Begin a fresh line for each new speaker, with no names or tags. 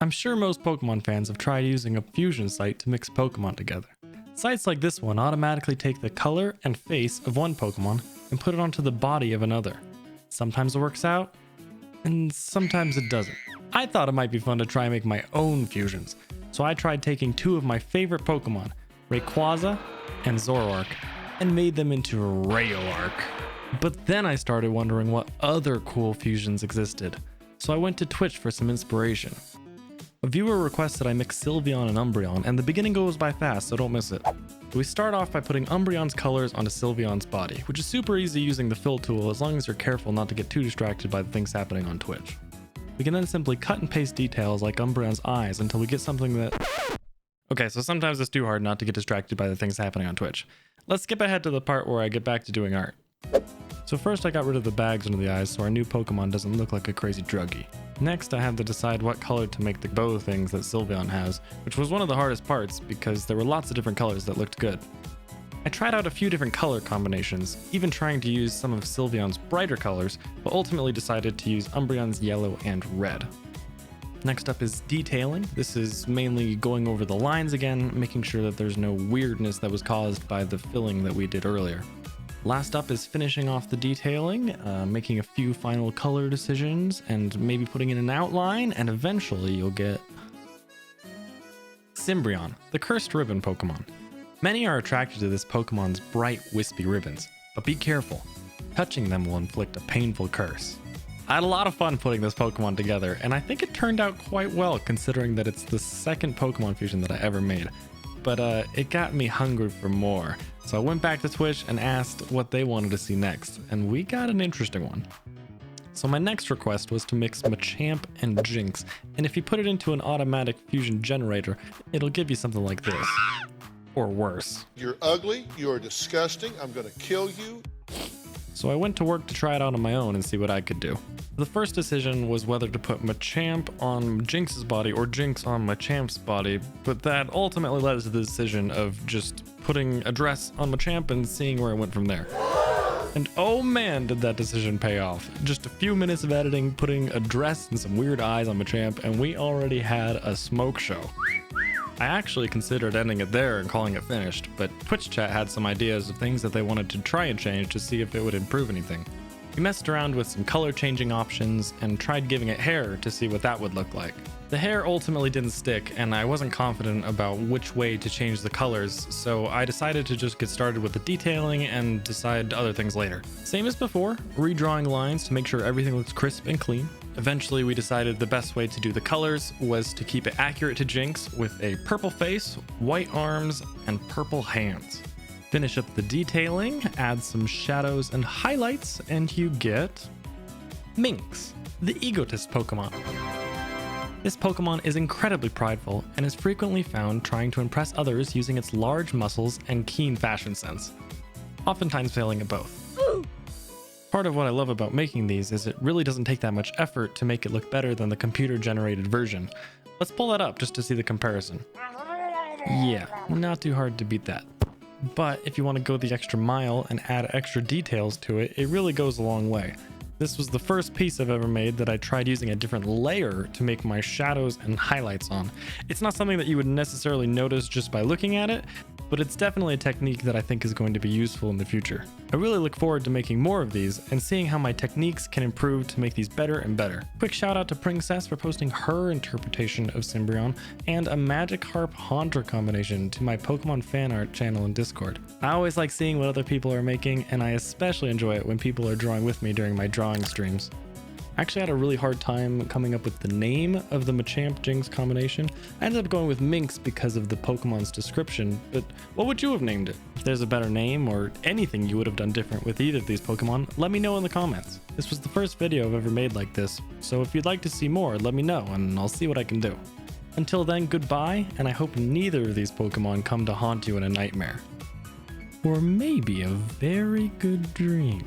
I'm sure most Pokemon fans have tried using a fusion site to mix Pokemon together. Sites like this one automatically take the color and face of one Pokemon and put it onto the body of another. Sometimes it works out, and sometimes it doesn't. I thought it might be fun to try and make my own fusions, so I tried taking two of my favorite Pokemon, Rayquaza and Zoroark, and made them into Rayoark. But then I started wondering what other cool fusions existed, so I went to Twitch for some inspiration. A viewer requested I mix Sylveon and Umbreon, and the beginning goes by fast, so don't miss it. We start off by putting Umbreon's colors onto Sylveon's body, which is super easy using the fill tool as long as you're careful not to get too distracted by the things happening on Twitch. We can then simply cut and paste details like Umbreon's eyes until we get something that... Okay, so sometimes it's too hard not to get distracted by the things happening on Twitch. Let's skip ahead to the part where I get back to doing art. So first I got rid of the bags under the eyes so our new Pokemon doesn't look like a crazy druggie. Next I had to decide what color to make the bow things that Sylveon has, which was one of the hardest parts because there were lots of different colors that looked good. I tried out a few different color combinations, even trying to use some of Sylveon's brighter colors, but ultimately decided to use Umbreon's yellow and red. Next up is detailing. This is mainly going over the lines again, making sure that there's no weirdness that was caused by the filling that we did earlier. Last up is finishing off the detailing, making a few final color decisions, and maybe putting in an outline, and eventually you'll get Symbreon, the cursed ribbon Pokemon. Many are attracted to this Pokemon's bright, wispy ribbons, but be careful. Touching them will inflict a painful curse. I had a lot of fun putting this Pokemon together, and I think it turned out quite well considering that it's the second Pokemon fusion that I ever made. But it got me hungry for more. So I went back to Twitch and asked what they wanted to see next, and we got an interesting one. So my next request was to mix Machamp and Jinx, and if you put it into an automatic fusion generator, it'll give you something like this. Or worse.
You're ugly, you're disgusting, I'm gonna kill you.
So I went to work to try it out on my own and see what I could do. The first decision was whether to put Machamp on Jinx's body or Jinx on Machamp's body, but that ultimately led to the decision of just putting a dress on Machamp and seeing where I went from there. And oh man, did that decision pay off. Just a few minutes of editing, putting a dress and some weird eyes on Machamp, and we already had a smoke show. I actually considered ending it there and calling it finished, but Twitch chat had some ideas of things that they wanted to try and change to see if it would improve anything. We messed around with some color changing options and tried giving it hair to see what that would look like. The hair ultimately didn't stick, and I wasn't confident about which way to change the colors, so I decided to just get started with the detailing and decide other things later. Same as before, redrawing lines to make sure everything looks crisp and clean. Eventually we decided the best way to do the colors was to keep it accurate to Jinx with a purple face, white arms, and purple hands. Finish up the detailing, add some shadows and highlights, and you get Mynx, the egotist Pokemon. This Pokemon is incredibly prideful and is frequently found trying to impress others using its large muscles and keen fashion sense, oftentimes failing at both. Part of what I love about making these is it really doesn't take that much effort to make it look better than the computer-generated version. Let's pull that up just to see the comparison. Yeah, not too hard to beat that. But if you want to go the extra mile and add extra details to it, it really goes a long way. This was the first piece I've ever made that I tried using a different layer to make my shadows and highlights on. It's not something that you would necessarily notice just by looking at it, but it's definitely a technique that I think is going to be useful in the future. I really look forward to making more of these and seeing how my techniques can improve to make these better and better. Quick shout out to Princess for posting her interpretation of Symbreon and a Magikarp Haunter combination to my Pokemon fan art channel in Discord. I always like seeing what other people are making, and I especially enjoy it when people are drawing with me during my drawing streams. I actually had a really hard time coming up with the name of the Machamp Jinx combination. I ended up going with Mynx because of the Pokemon's description, but what would you have named it? If there's a better name or anything you would have done different with either of these Pokemon, let me know in the comments. This was the first video I've ever made like this, so if you'd like to see more, let me know and I'll see what I can do. Until then, goodbye, and I hope neither of these Pokemon come to haunt you in a nightmare. Or maybe a very good dream.